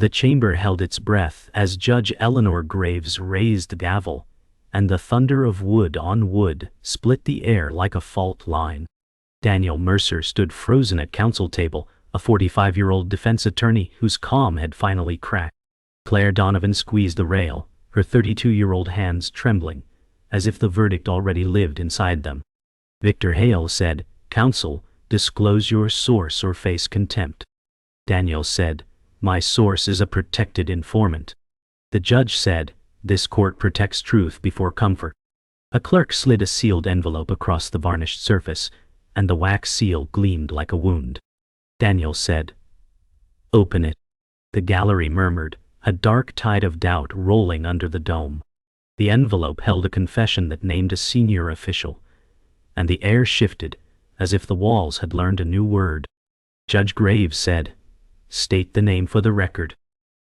The chamber held its breath as Judge Eleanor Graves raised the gavel, and the thunder of wood on wood split the air like a fault line. Daniel Mercer stood frozen at counsel table, a 45-year-old defense attorney whose calm had finally cracked. Claire Donovan squeezed the rail, her 32-year-old hands trembling, as if the verdict already lived inside them. Victor Hale said, "Counsel, disclose your source or face contempt." Daniel said, "My source is a protected informant." The judge said, "This court protects truth before comfort." A clerk slid a sealed envelope across the varnished surface, and the wax seal gleamed like a wound. Daniel said, "Open it." The gallery murmured, a dark tide of doubt rolling under the dome. The envelope held a confession that named a senior official, and the air shifted, as if the walls had learned a new word. Judge Graves said, "State the name for the record."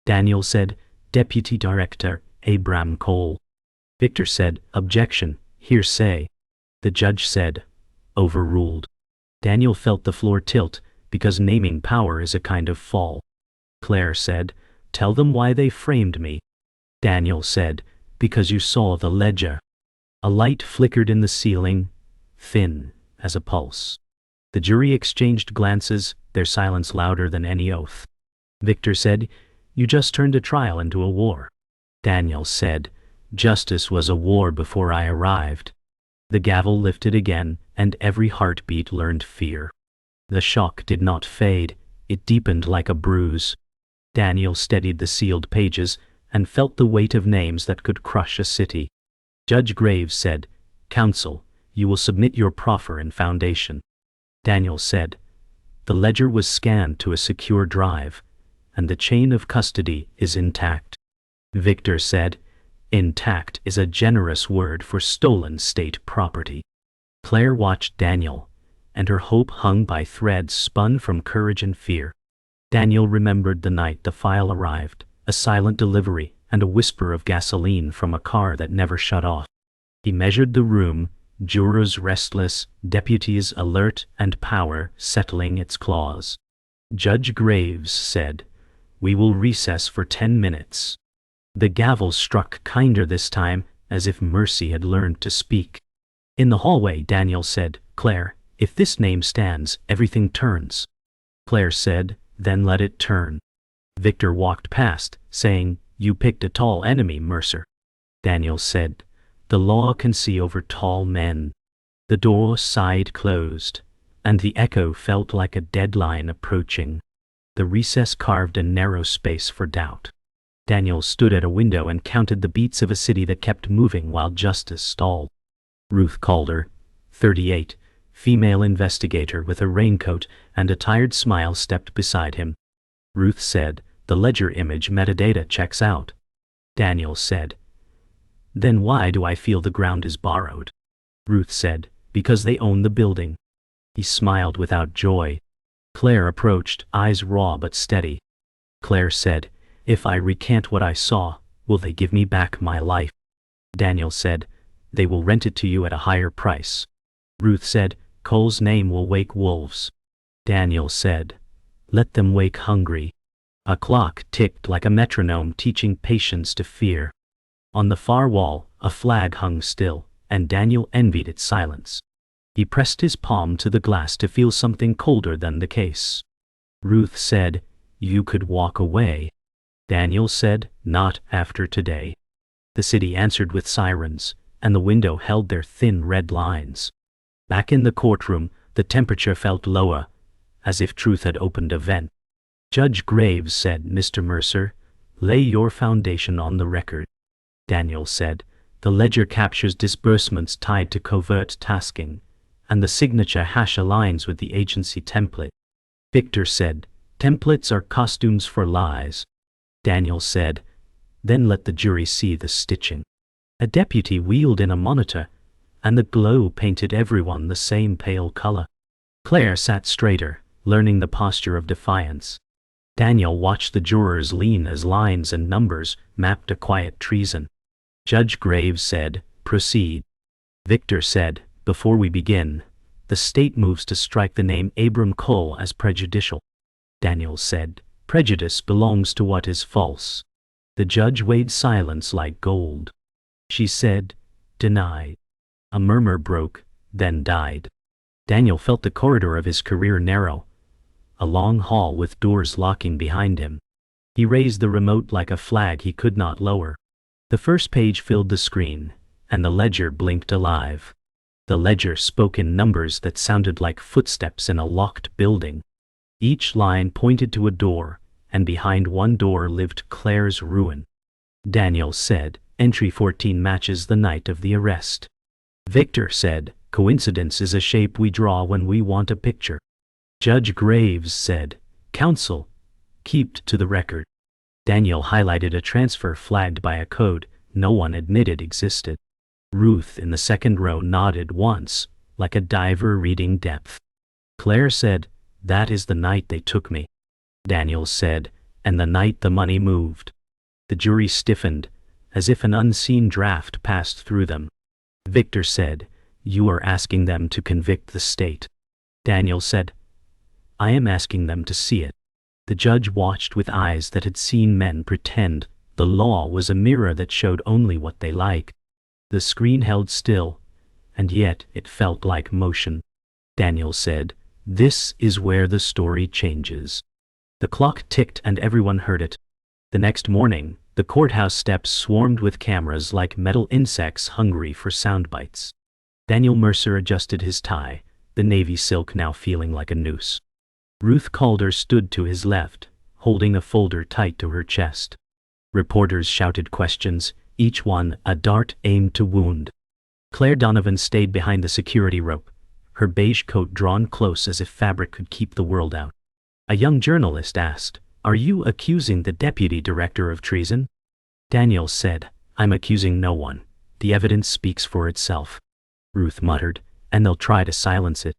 Daniel said, "Deputy Director Abram Cole." Victor said, "Objection, hearsay." The judge said, "Overruled." Daniel felt the floor tilt, because naming power is a kind of fall. Claire said, "Tell them why they framed me." Daniel said, "Because you saw the ledger." A light flickered in the ceiling, thin as a pulse. The jury exchanged glances, their silence louder than any oath. Victor said, "You just turned a trial into a war." Daniel said, "Justice was a war before I arrived." The gavel lifted again, and every heartbeat learned fear. The shock did not fade, it deepened like a bruise. Daniel steadied the sealed pages and felt the weight of names that could crush a city. Judge Graves said, "Counsel, you will submit your proffer and foundation." Daniel said, "The ledger was scanned to a secure drive, and the chain of custody is intact." Victor said, "Intact is a generous word for stolen state property." Claire watched Daniel, and her hope hung by threads spun from courage and fear. Daniel remembered the night the file arrived, a silent delivery and a whisper of gasoline from a car that never shut off. He measured the room, jurors restless, deputies alert, and power settling its claws. Judge Graves said, "We will recess for 10 minutes." The gavel struck kinder this time, as if mercy had learned to speak. In the hallway, Daniel said, "Claire, if this name stands, everything turns." Claire said, "Then let it turn." Victor walked past, saying, "You picked a tall enemy, Mercer." Daniel said, "The law can see over tall men." The door sighed closed, and the echo felt like a deadline approaching. The recess carved a narrow space for doubt. Daniel stood at a window and counted the beats of a city that kept moving while justice stalled. Ruth Calder, 38, female investigator with a raincoat and a tired smile, stepped beside him. Ruth said, "The ledger image metadata checks out." Daniel said, "Then why do I feel the ground is borrowed?" Ruth said, "Because they own the building." He smiled without joy. Claire approached, eyes raw but steady. Claire said, "If I recant what I saw, will they give me back my life?" Daniel said, "They will rent it to you at a higher price." Ruth said, "Cole's name will wake wolves." Daniel said, "Let them wake hungry." A clock ticked like a metronome, teaching patience to fear. On the far wall, a flag hung still, and Daniel envied its silence. He pressed his palm to the glass to feel something colder than the case. Ruth said, "You could walk away." Daniel said, "Not after today." The city answered with sirens, and the window held their thin red lines. Back in the courtroom, the temperature felt lower, as if truth had opened a vent. Judge Graves said, "Mr. Mercer, lay your foundation on the record." Daniel said, "The ledger captures disbursements tied to covert tasking, and the signature hash aligns with the agency template." Victor said, "Templates are costumes for lies." Daniel said, "Then let the jury see the stitching." A deputy wheeled in a monitor, and the glow painted everyone the same pale color. Claire sat straighter, learning the posture of defiance. Daniel watched the jurors lean as lines and numbers mapped a quiet treason. Judge Graves said, "Proceed." Victor said, "Before we begin, the state moves to strike the name Abram Cole as prejudicial." Daniel said, Prejudice belongs to what is false. The judge weighed silence like gold. She said, denied. A murmur broke, then died. Daniel felt the corridor of his career narrow, a long hall with doors locking behind him. He raised the remote like a flag he could not lower. The first page filled the screen, and the ledger blinked alive. The ledger spoke in numbers that sounded like footsteps in a locked building. Each line pointed to a door, and behind one door lived Claire's ruin. Daniel said, entry 14 matches the night of the arrest. Victor said, coincidence is a shape we draw when we want a picture. Judge Graves said, counsel, keep to the record. Daniel highlighted a transfer flagged by a code no one admitted existed. Ruth in the second row nodded once, like a diver reading depth. Claire said, that is the night they took me. Daniel said, and the night the money moved. The jury stiffened, as if an unseen draft passed through them. Victor said, you are asking them to convict the state. Daniel said, I am asking them to see it. The judge watched with eyes that had seen men pretend. The law was a mirror that showed only what they liked. The screen held still, and yet it felt like motion. Daniel said, this is where the story changes. The clock ticked and everyone heard it. The next morning, the courthouse steps swarmed with cameras like metal insects hungry for sound bites. Daniel Mercer adjusted his tie, the navy silk now feeling like a noose. Ruth Calder stood to his left, holding a folder tight to her chest. Reporters shouted questions, each one a dart aimed to wound. Claire Donovan stayed behind the security rope, her beige coat drawn close as if fabric could keep the world out. A young journalist asked, are you accusing the deputy director of treason? Daniel said, I'm accusing no one. The evidence speaks for itself. Ruth muttered, and they'll try to silence it.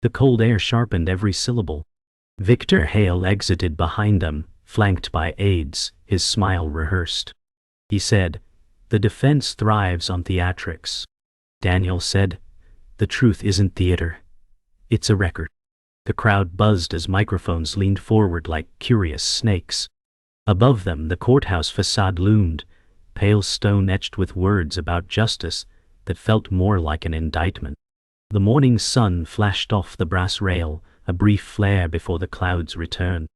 The cold air sharpened every syllable. Victor Hale exited behind them, flanked by aides, his smile rehearsed. He said, the defense thrives on theatrics. Daniel said, the truth isn't theater. It's a record. The crowd buzzed as microphones leaned forward like curious snakes. Above them the courthouse facade loomed, pale stone etched with words about justice that felt more like an indictment. The morning sun flashed off the brass rail, a brief flare before the clouds returned.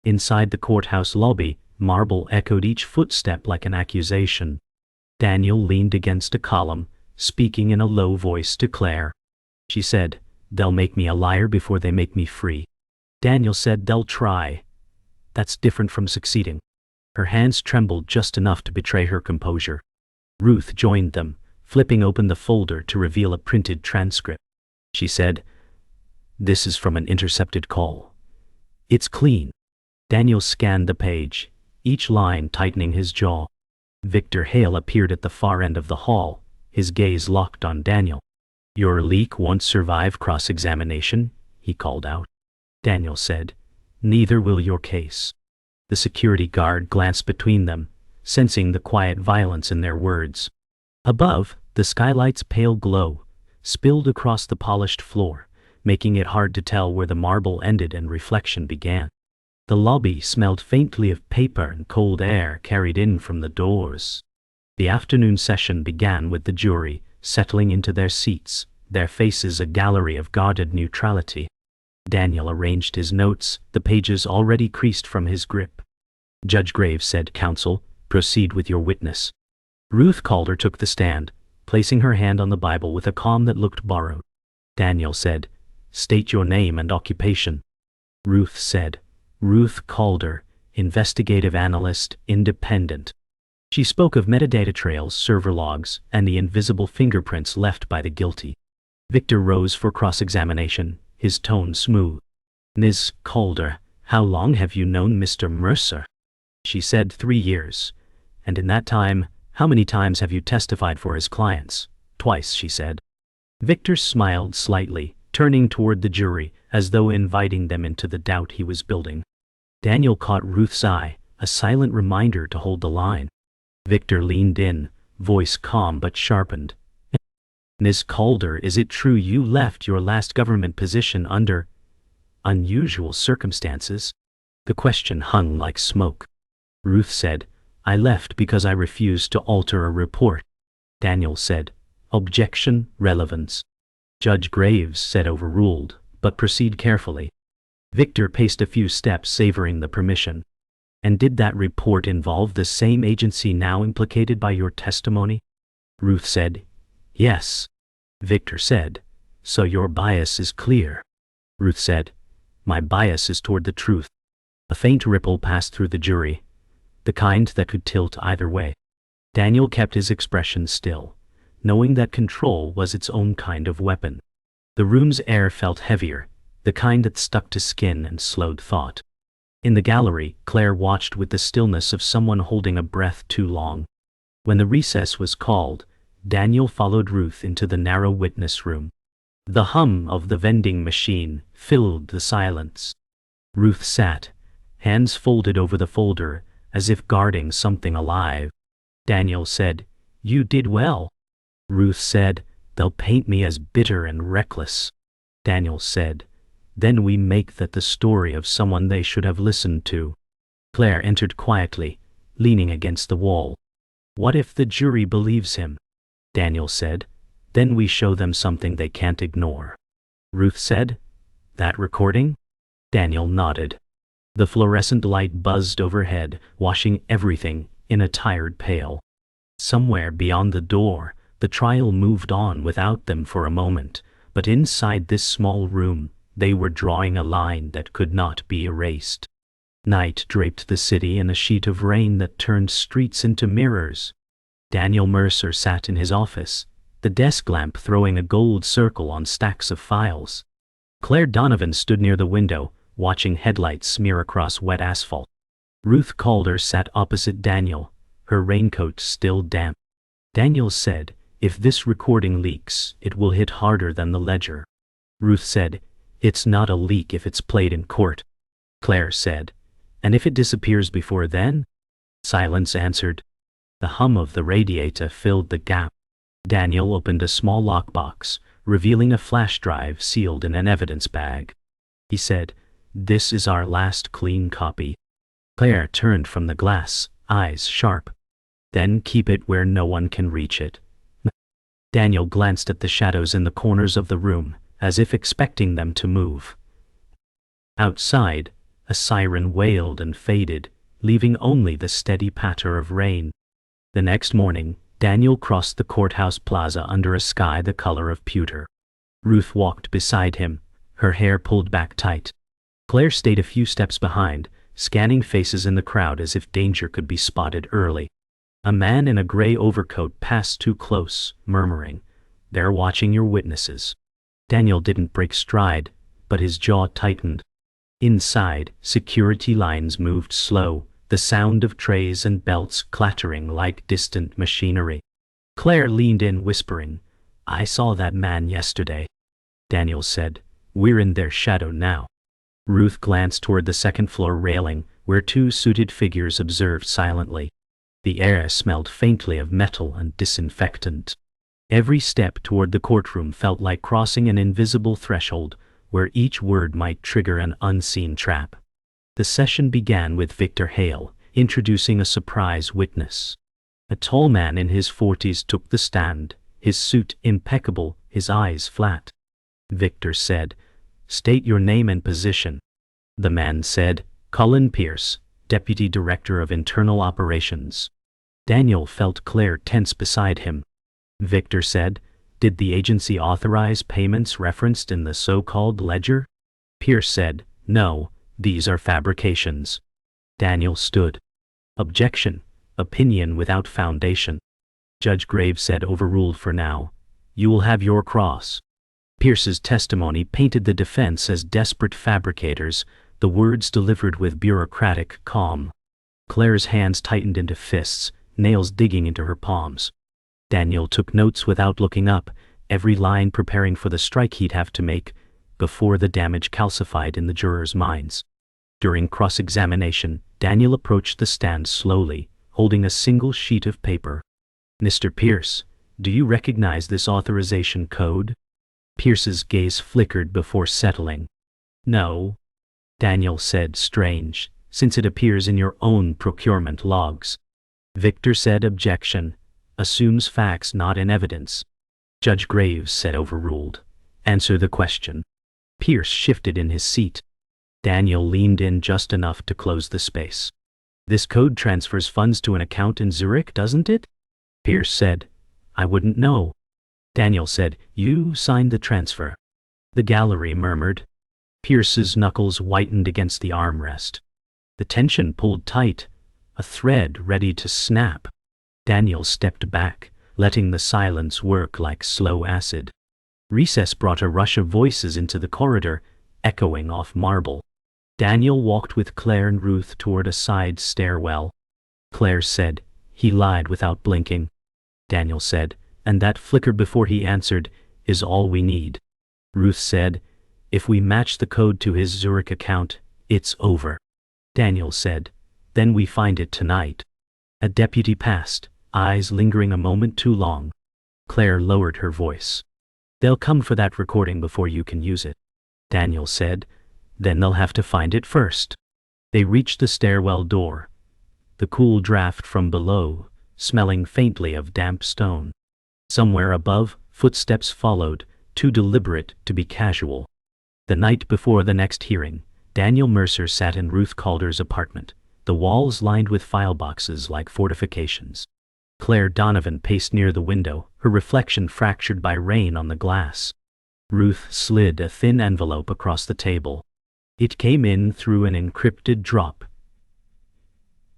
Inside the courthouse lobby, marble echoed each footstep like an accusation. Daniel leaned against a column, speaking in a low voice to Claire. She said, they'll make me a liar before they make me free. Daniel said, they'll try. That's different from succeeding. Her hands trembled just enough to betray her composure. Ruth joined them, flipping open the folder to reveal a printed transcript. She said, this is from an intercepted call. It's clean. Daniel scanned the page, each line tightening his jaw. Victor Hale appeared at the far end of the hall, his gaze locked on Daniel. Your leak won't survive cross-examination, he called out. Daniel said, neither will your case. The security guard glanced between them, sensing the quiet violence in their words. Above, the skylight's pale glow spilled across the polished floor, making it hard to tell where the marble ended and reflection began. The lobby smelled faintly of paper and cold air carried in from the doors. The afternoon session began with the jury settling into their seats, their faces a gallery of guarded neutrality. Daniel arranged his notes, the pages already creased from his grip. Judge Graves said, counsel, proceed with your witness. Ruth Calder took the stand, placing her hand on the Bible with a calm that looked borrowed. Daniel said, state your name and occupation. Ruth said, Ruth Calder, investigative analyst, independent. She spoke of metadata trails, server logs, and the invisible fingerprints left by the guilty. Victor rose for cross-examination, his tone smooth. Ms. Calder, how long have you known Mr. Mercer? She said 3 years. And in that time, how many times have you testified for his clients? Twice, she said. Victor smiled slightly, turning toward the jury, as though inviting them into the doubt he was building. Daniel caught Ruth's eye, a silent reminder to hold the line. Victor leaned in, voice calm but sharpened. Ms. Calder, is it true you left your last government position under unusual circumstances? The question hung like smoke. Ruth said, I left because I refused to alter a report. Daniel said, objection, relevance. Judge Graves said overruled, but proceed carefully. Victor paced a few steps, savoring the permission. And did that report involve the same agency now implicated by your testimony? Ruth said, yes. Victor said, so your bias is clear. Ruth said, my bias is toward the truth. A faint ripple passed through the jury, the kind that could tilt either way. Daniel kept his expression still, knowing that control was its own kind of weapon. The room's air felt heavier, the kind that stuck to skin and slowed thought. In the gallery, Claire watched with the stillness of someone holding a breath too long. When the recess was called, Daniel followed Ruth into the narrow witness room. The hum of the vending machine filled the silence. Ruth sat, hands folded over the folder, as if guarding something alive. Daniel said, you did well. Ruth said, they'll paint me as bitter and reckless. Daniel said, then we make that the story of someone they should have listened to. Claire entered quietly, leaning against the wall. What if the jury believes him? Daniel said, then we show them something they can't ignore. Ruth said, that recording? Daniel nodded. The fluorescent light buzzed overhead, washing everything in a tired pale. Somewhere beyond the door, the trial moved on without them for a moment, but inside this small room, they were drawing a line that could not be erased. Night draped the city in a sheet of rain that turned streets into mirrors. Daniel Mercer sat in his office, the desk lamp throwing a gold circle on stacks of files. Claire Donovan stood near the window, watching headlights smear across wet asphalt. Ruth Calder sat opposite Daniel, her raincoat still damp. Daniel said, if this recording leaks, it will hit harder than the ledger. Ruth said, it's not a leak if it's played in court. Claire said, and if it disappears before then? Silence answered. The hum of the radiator filled the gap. Daniel opened a small lockbox, revealing a flash drive sealed in an evidence bag. He said, this is our last clean copy. Claire turned from the glass, eyes sharp. Then keep it where no one can reach it. Daniel glanced at the shadows in the corners of the room, as if expecting them to move. Outside, a siren wailed and faded, leaving only the steady patter of rain. The next morning, Daniel crossed the courthouse plaza under a sky the color of pewter. Ruth walked beside him, her hair pulled back tight. Claire stayed a few steps behind, scanning faces in the crowd as if danger could be spotted early. A man in a gray overcoat passed too close, murmuring, they're watching your witnesses. Daniel didn't break stride, but his jaw tightened. Inside, security lines moved slow, the sound of trays and belts clattering like distant machinery. Claire leaned in, whispering, I saw that man yesterday. Daniel said, we're in their shadow now. Ruth glanced toward the second-floor railing, where two suited figures observed silently. The air smelled faintly of metal and disinfectant. Every step toward the courtroom felt like crossing an invisible threshold, where each word might trigger an unseen trap. The session began with Victor Hale, introducing a surprise witness. A tall man in his 40s took the stand, his suit impeccable, his eyes flat. Victor said, state your name and position. The man said, Colin Pierce, Deputy Director of Internal Operations. Daniel felt Claire tense beside him. Victor said, did the agency authorize payments referenced in the so-called ledger? Pierce said, no, these are fabrications. Daniel stood. Objection, opinion without foundation. Judge Graves said, overruled for now. You will have your cross. Pierce's testimony painted the defense as desperate fabricators, the words delivered with bureaucratic calm. Claire's hands tightened into fists, nails digging into her palms. Daniel took notes without looking up, every line preparing for the strike he'd have to make before the damage calcified in the jurors' minds. During cross-examination, Daniel approached the stand slowly, holding a single sheet of paper. Mr. Pierce, do you recognize this authorization code? Pierce's gaze flickered before settling. No. Daniel said, strange, since it appears in your own procurement logs. Victor said objection. Assumes facts not in evidence. Judge Graves said overruled. Answer the question. Pierce shifted in his seat. Daniel leaned in just enough to close the space. This code transfers funds to an account in Zurich, doesn't it? Pierce said. I wouldn't know. Daniel said, you signed the transfer. The gallery murmured. Pierce's knuckles whitened against the armrest. The tension pulled tight, a thread ready to snap. Daniel stepped back, letting the silence work like slow acid. Recess brought a rush of voices into the corridor, echoing off marble. Daniel walked with Claire and Ruth toward a side stairwell. Claire said, he lied without blinking. Daniel said, and that flicker before he answered, is all we need. Ruth said, if we match the code to his Zurich account, it's over. Daniel said, then we find it tonight. A deputy passed, eyes lingering a moment too long. Claire lowered her voice. They'll come for that recording before you can use it. Daniel said, then they'll have to find it first. They reached the stairwell door. The cool draft from below, smelling faintly of damp stone. Somewhere above, footsteps followed, too deliberate to be casual. The night before the next hearing, Daniel Mercer sat in Ruth Calder's apartment, the walls lined with file boxes like fortifications. Claire Donovan paced near the window, her reflection fractured by rain on the glass. Ruth slid a thin envelope across the table. It came in through an encrypted drop,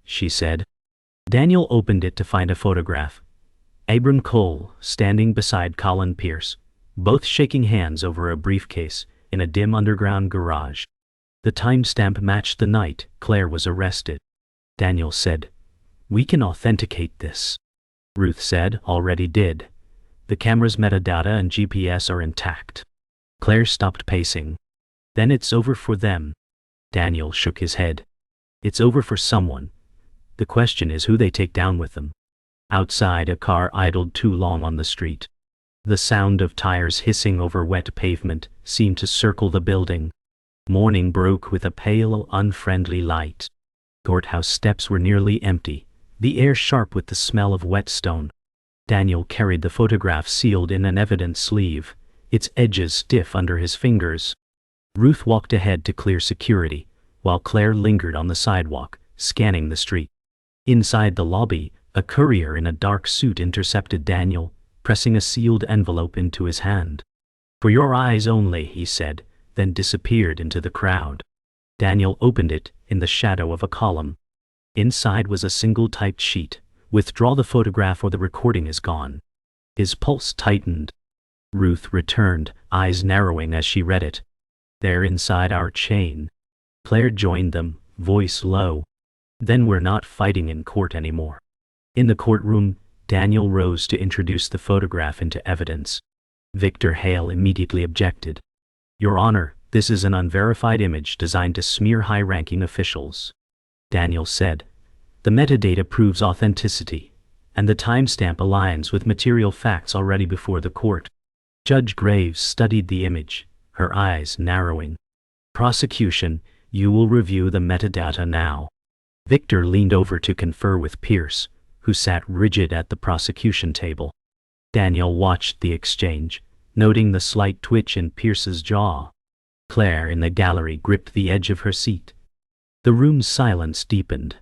she said. Daniel opened it to find a photograph. Abram Cole, standing beside Colin Pierce, both shaking hands over a briefcase in a dim underground garage. The timestamp matched the night Claire was arrested. Daniel said, we can authenticate this. Ruth said, already did. The camera's metadata and GPS are intact. Claire stopped pacing. Then it's over for them. Daniel shook his head. It's over for someone. The question is who they take down with them. Outside, a car idled too long on the street. The sound of tires hissing over wet pavement seemed to circle the building. Morning broke with a pale, unfriendly light. Courthouse steps were nearly empty, the air sharp with the smell of wet stone. Daniel carried the photograph sealed in an evidence sleeve, its edges stiff under his fingers. Ruth walked ahead to clear security, while Claire lingered on the sidewalk, scanning the street. Inside the lobby, a courier in a dark suit intercepted Daniel, pressing a sealed envelope into his hand. For your eyes only, he said, then disappeared into the crowd. Daniel opened it in the shadow of a column. Inside was a single typed sheet. Withdraw the photograph or the recording is gone. His pulse tightened. Ruth returned, eyes narrowing as she read it. They're inside our chain. Claire joined them, voice low. Then we're not fighting in court anymore. In the courtroom, Daniel rose to introduce the photograph into evidence. Victor Hale immediately objected. Your Honor, this is an unverified image designed to smear high-ranking officials. Daniel said, the metadata proves authenticity, and the timestamp aligns with material facts already before the court. Judge Graves studied the image, her eyes narrowing. Prosecution, you will review the metadata now. Victor leaned over to confer with Pierce, who sat rigid at the prosecution table. Daniel watched the exchange, noting the slight twitch in Pierce's jaw. Claire in the gallery gripped the edge of her seat. The room's silence deepened.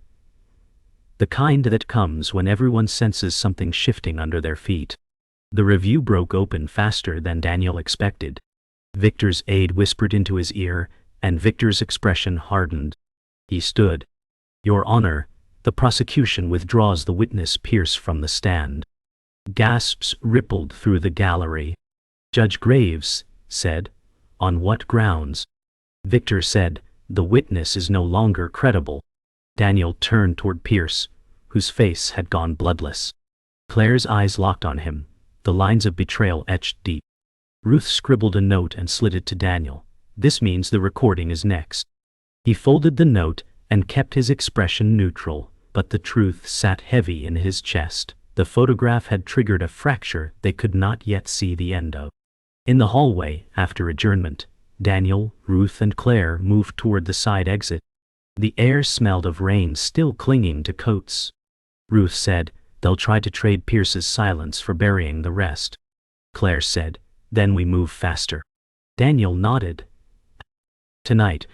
The kind that comes when everyone senses something shifting under their feet. The review broke open faster than Daniel expected. Victor's aide whispered into his ear, and Victor's expression hardened. He stood. Your Honor, the prosecution withdraws the witness Pierce from the stand. Gasps rippled through the gallery. Judge Graves said, on what grounds? Victor said, the witness is no longer credible. Daniel turned toward Pierce, whose face had gone bloodless. Claire's eyes locked on him, the lines of betrayal etched deep. Ruth scribbled a note and slid it to Daniel. This means the recording is next. He folded the note and kept his expression neutral, but the truth sat heavy in his chest. The photograph had triggered a fracture they could not yet see the end of. In the hallway, after adjournment, Daniel, Ruth, and Claire moved toward the side exit. The air smelled of rain still clinging to coats. Ruth said, "They'll try to trade Pierce's silence for burying the rest." Claire said, "Then we move faster." Daniel nodded. "Tonight,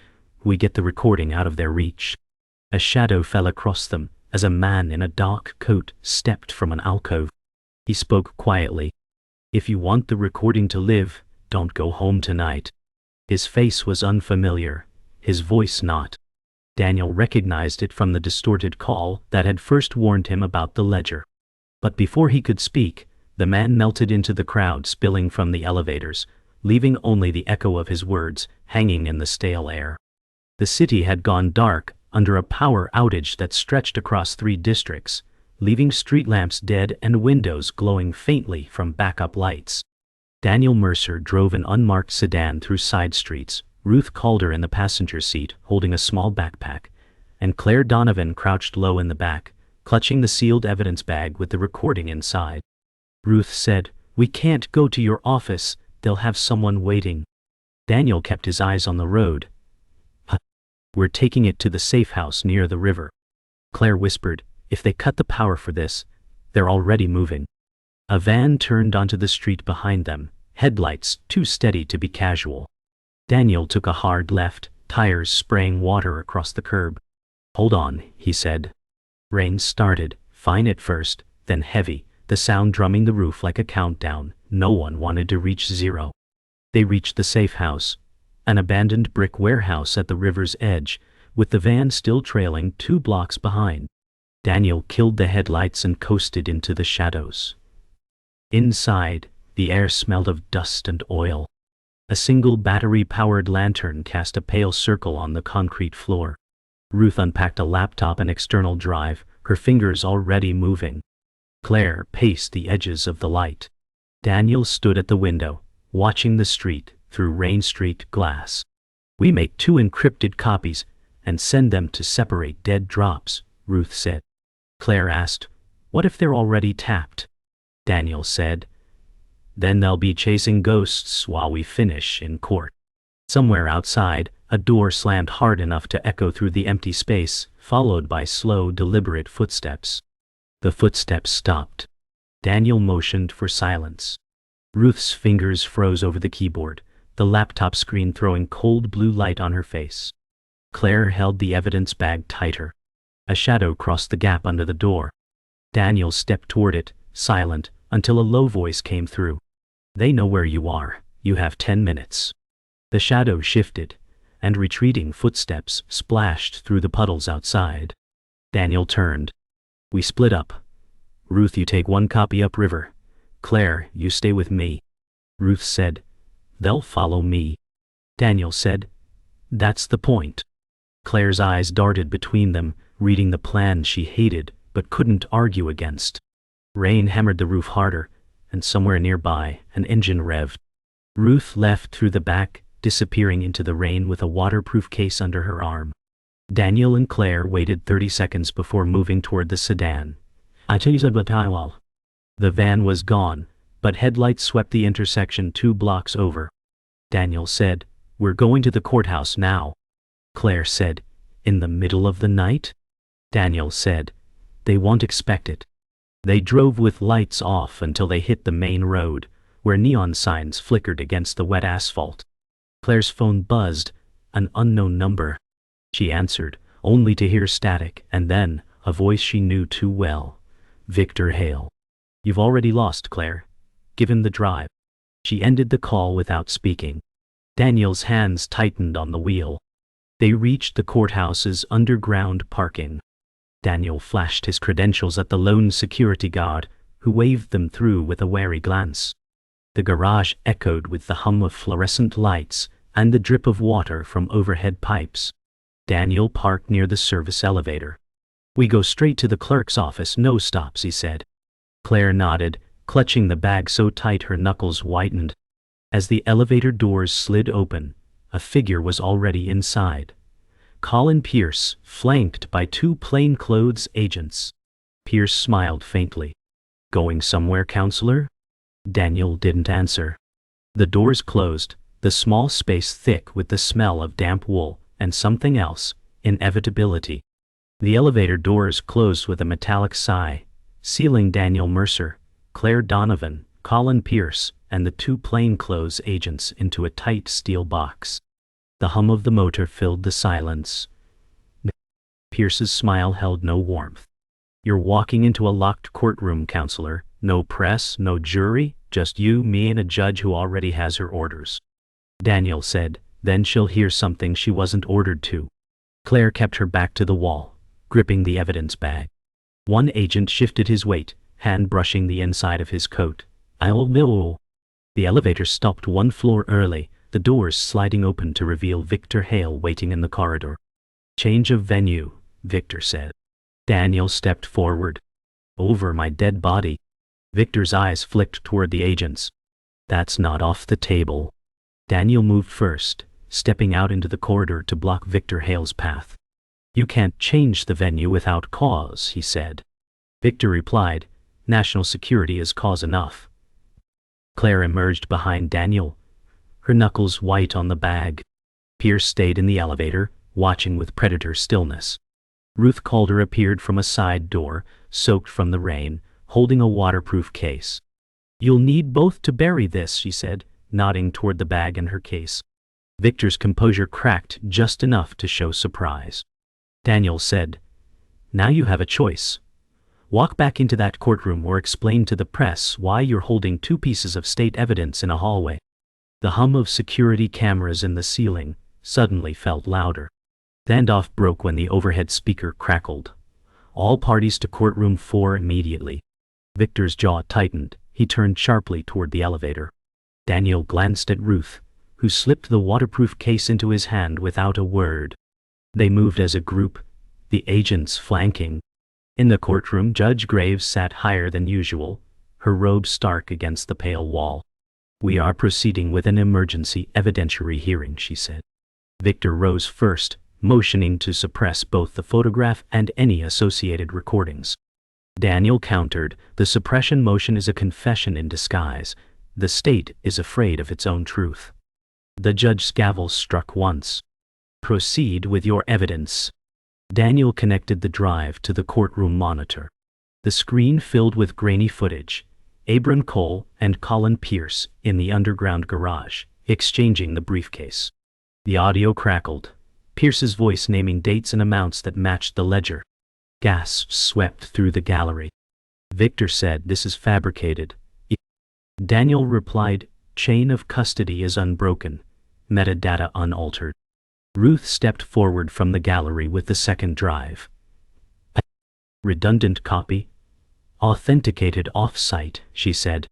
we get the recording out of their reach." A shadow fell across them as a man in a dark coat stepped from an alcove. He spoke quietly. "If you want the recording to live, don't go home tonight." His face was unfamiliar, his voice not. Daniel recognized it from the distorted call that had first warned him about the ledger. But before he could speak, the man melted into the crowd spilling from the elevators, leaving only the echo of his words hanging in the stale air. The city had gone dark under a power outage that stretched across 3 districts, leaving street lamps dead and windows glowing faintly from backup lights. Daniel Mercer drove an unmarked sedan through side streets, Ruth Calder in the passenger seat holding a small backpack, and Claire Donovan crouched low in the back, clutching the sealed evidence bag with the recording inside. Ruth said, "We can't go to your office, they'll have someone waiting." Daniel kept his eyes on the road. "We're taking it to the safe house near the river." Claire whispered, "If they cut the power for this, they're already moving." A van turned onto the street behind them, headlights too steady to be casual. Daniel took a hard left, tires spraying water across the curb. "Hold on," he said. Rain started, fine at first, then heavy, the sound drumming the roof like a countdown. No one wanted to reach 0. They reached the safe house, an abandoned brick warehouse at the river's edge, with the van still trailing 2 blocks behind. Daniel killed the headlights and coasted into the shadows. Inside, the air smelled of dust and oil. A single battery-powered lantern cast a pale circle on the concrete floor. Ruth unpacked a laptop and external drive, her fingers already moving. Claire paced the edges of the light. Daniel stood at the window, watching the street through rain-streaked glass. "We make 2 encrypted copies and send them to separate dead drops," Ruth said. Claire asked, "What if they're already tapped?" Daniel said, "Then they'll be chasing ghosts while we finish in court." Somewhere outside, a door slammed hard enough to echo through the empty space, followed by slow, deliberate footsteps. The footsteps stopped. Daniel motioned for silence. Ruth's fingers froze over the keyboard, the laptop screen throwing cold blue light on her face. Claire held the evidence bag tighter. A shadow crossed the gap under the door. Daniel stepped toward it, silent, until a low voice came through. "They know where you are. You have 10 minutes. The shadow shifted, and retreating footsteps splashed through the puddles outside. Daniel turned. "We split up. Ruth, you take 1 copy upriver. Claire, you stay with me." Ruth said, "They'll follow me." Daniel said, "That's the point." Claire's eyes darted between them, reading the plan she hated but couldn't argue against. Rain hammered the roof harder, and somewhere nearby, an engine revved. Ruth left through the back, disappearing into the rain with a waterproof case under her arm. Daniel and Claire waited 30 seconds before moving toward the sedan. The van was gone, but headlights swept the intersection 2 blocks over. Daniel said, "We're going to the courthouse now." Claire said, "In the middle of the night?" Daniel said, "They won't expect it." They drove with lights off until they hit the main road, where neon signs flickered against the wet asphalt. Claire's phone buzzed, an unknown number. She answered, only to hear static, and then a voice she knew too well. Victor Hale. "You've already lost, Claire. Give him the drive." She ended the call without speaking. Daniel's hands tightened on the wheel. They reached the courthouse's underground parking. Daniel flashed his credentials at the lone security guard, who waved them through with a wary glance. The garage echoed with the hum of fluorescent lights and the drip of water from overhead pipes. Daniel parked near the service elevator. "We go straight to the clerk's office, no stops," he said. Claire nodded, clutching the bag so tight her knuckles whitened. As the elevator doors slid open, a figure was already inside. Colin Pierce, flanked by 2 plainclothes agents. Pierce smiled faintly. "Going somewhere, counselor?" Daniel didn't answer. The doors closed, the small space thick with the smell of damp wool and something else, inevitability. The elevator doors closed with a metallic sigh, sealing Daniel Mercer, Claire Donovan, Colin Pierce, and the two plainclothes agents into a tight steel box. The hum of the motor filled the silence. Pierce's smile held no warmth. "You're walking into a locked courtroom, counselor. No press, no jury, just you, me, and a judge who already has her orders," Daniel said. "Then she'll hear something she wasn't ordered to." Claire kept her back to the wall, gripping the evidence bag. One agent shifted his weight, hand brushing the inside of his coat. "I'll know." The elevator stopped one floor early, the doors sliding open to reveal Victor Hale waiting in the corridor. "Change of venue," Victor said. Daniel stepped forward. "Over my dead body." Victor's eyes flicked toward the agents. "That's not off the table." Daniel moved first, stepping out into the corridor to block Victor Hale's path. "You can't change the venue without cause," he said. Victor replied, "National security is cause enough." Claire emerged behind Daniel, her knuckles white on the bag. Pierce stayed in the elevator, watching with predator stillness. Ruth Calder appeared from a side door, soaked from the rain, holding a waterproof case. "You'll need both to bury this," she said, nodding toward the bag and her case. Victor's composure cracked just enough to show surprise. Daniel said, "Now you have a choice. Walk back into that courtroom or explain to the press why you're holding two pieces of state evidence in a hallway." The hum of security cameras in the ceiling suddenly felt louder. The handoff broke when the overhead speaker crackled. "All parties to courtroom 4 immediately." Victor's jaw tightened. He turned sharply toward the elevator. Daniel glanced at Ruth, who slipped the waterproof case into his hand without a word. They moved as a group, the agents flanking. In the courtroom, Judge Graves sat higher than usual, her robe stark against the pale wall. "We are proceeding with an emergency evidentiary hearing," she said. Victor rose first, motioning to suppress both the photograph and any associated recordings. Daniel countered, "The suppression motion is a confession in disguise. The state is afraid of its own truth." The judge's gavel struck once. "Proceed with your evidence." Daniel connected the drive to the courtroom monitor. The screen filled with grainy footage, Abram Cole and Colin Pierce in the underground garage, exchanging the briefcase. The audio crackled, Pierce's voice naming dates and amounts that matched the ledger. Gasps swept through the gallery. Victor said, "This is fabricated." Daniel replied, "Chain of custody is unbroken, metadata unaltered." Ruth stepped forward from the gallery with the second drive. "A redundant copy? Authenticated off-site," she said.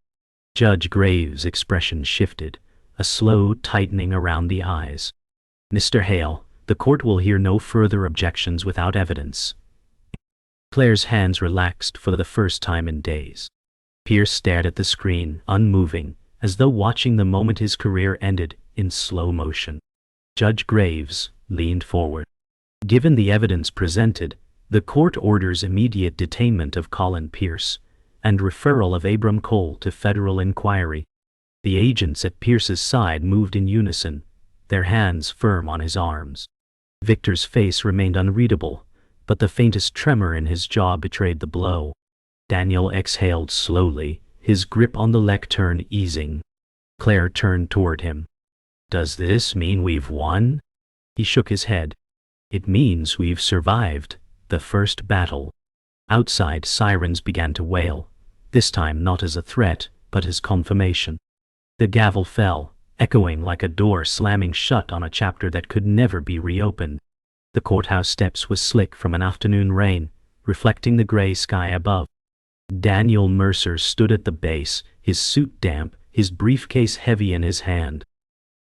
Judge Graves' expression shifted, a slow tightening around the eyes. "Mr. Hale, the court will hear no further objections without evidence." Claire's hands relaxed for the first time in days. Pierce stared at the screen, unmoving, as though watching the moment his career ended, in slow motion. Judge Graves leaned forward. "Given the evidence presented, the court orders immediate detainment of Colin Pierce and referral of Abram Cole to federal inquiry." The agents at Pierce's side moved in unison, their hands firm on his arms. Victor's face remained unreadable, but the faintest tremor in his jaw betrayed the blow. Daniel exhaled slowly, his grip on the lectern easing. Claire turned toward him. "Does this mean we've won?" He shook his head. "It means we've survived the first battle." Outside, sirens began to wail, this time not as a threat, but as confirmation. The gavel fell, echoing like a door slamming shut on a chapter that could never be reopened. The courthouse steps was slick from an afternoon rain, reflecting the gray sky above. Daniel Mercer stood at the base, his suit damp, his briefcase heavy in his hand.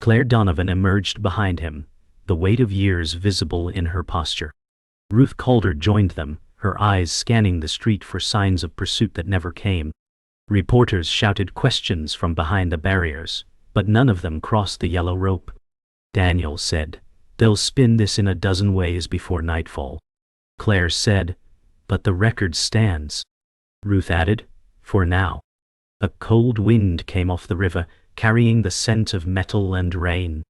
Claire Donovan emerged behind him, the weight of years visible in her posture. Ruth Calder joined them, her eyes scanning the street for signs of pursuit that never came. Reporters shouted questions from behind the barriers, but none of them crossed the yellow rope. Daniel said, "They'll spin this in a dozen ways before nightfall." Claire said, "But the record stands." Ruth added, "For now." A cold wind came off the river, carrying the scent of metal and rain.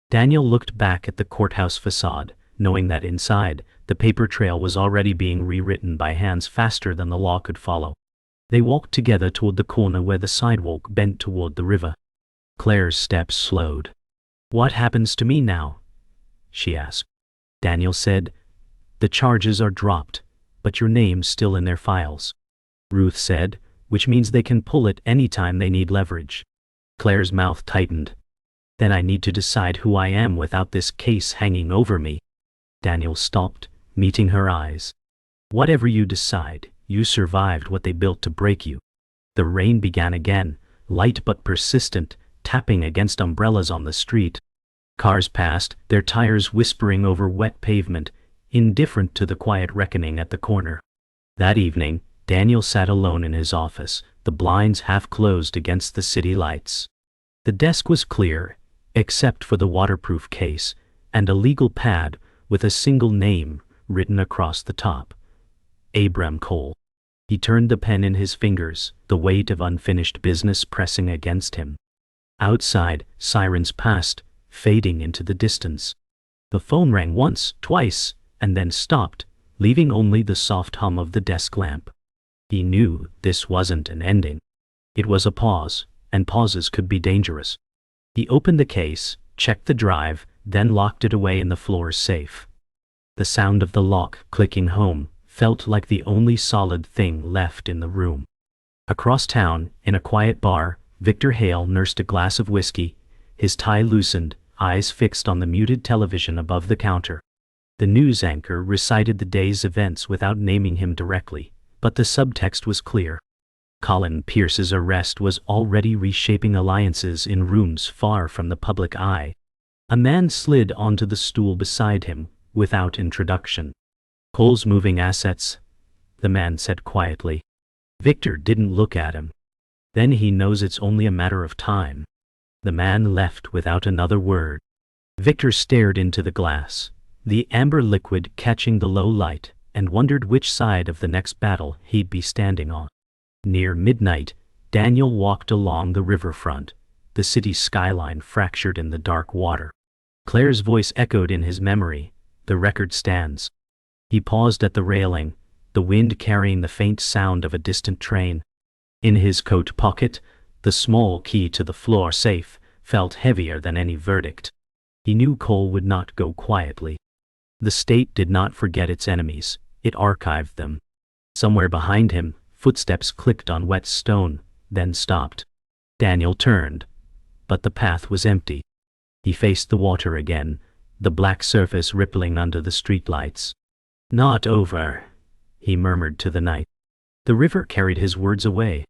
Daniel looked back at the courthouse facade, knowing that inside, the paper trail was already being rewritten by hands faster than the law could follow. They walked together toward the corner where the sidewalk bent toward the river. Claire's steps slowed. "What happens to me now?" she asked. Daniel said, "The charges are dropped, but your name's still in their files." Ruth said, "Which means they can pull it anytime they need leverage." Claire's mouth tightened. "Then I need to decide who I am without this case hanging over me." Daniel stopped, meeting her eyes. "Whatever you decide, you survived what they built to break you." The rain began again, light but persistent, tapping against umbrellas on the street. Cars passed, their tires whispering over wet pavement, indifferent to the quiet reckoning at the corner. That evening, Daniel sat alone in his office, the blinds half closed against the city lights. The desk was clear, except for the waterproof case, and a legal pad with a single name written across the top. Abram Cole. He turned the pen in his fingers, the weight of unfinished business pressing against him. Outside, sirens passed, fading into the distance. The phone rang once, twice, and then stopped, leaving only the soft hum of the desk lamp. He knew this wasn't an ending. It was a pause, and pauses could be dangerous. He opened the case, checked the drive, then locked it away in the floor's safe. The sound of the lock clicking home felt like the only solid thing left in the room. Across town, in a quiet bar, Victor Hale nursed a glass of whiskey, his tie loosened, eyes fixed on the muted television above the counter. The news anchor recited the day's events without naming him directly, but the subtext was clear. Colin Pierce's arrest was already reshaping alliances in rooms far from the public eye. A man slid onto the stool beside him, without introduction. "Cole's moving assets," the man said quietly. Victor didn't look at him. "Then he knows it's only a matter of time." The man left without another word. Victor stared into the glass, the amber liquid catching the low light, and wondered which side of the next battle he'd be standing on. Near midnight, Daniel walked along the riverfront, the city's skyline fractured in the dark water. Claire's voice echoed in his memory, "The record stands." He paused at the railing, the wind carrying the faint sound of a distant train. In his coat pocket, the small key to the floor safe felt heavier than any verdict. He knew Cole would not go quietly. The state did not forget its enemies, it archived them. Somewhere behind him, footsteps clicked on wet stone, then stopped. Daniel turned, but the path was empty. He faced the water again, the black surface rippling under the streetlights. "Not over," he murmured to the night. The river carried his words away.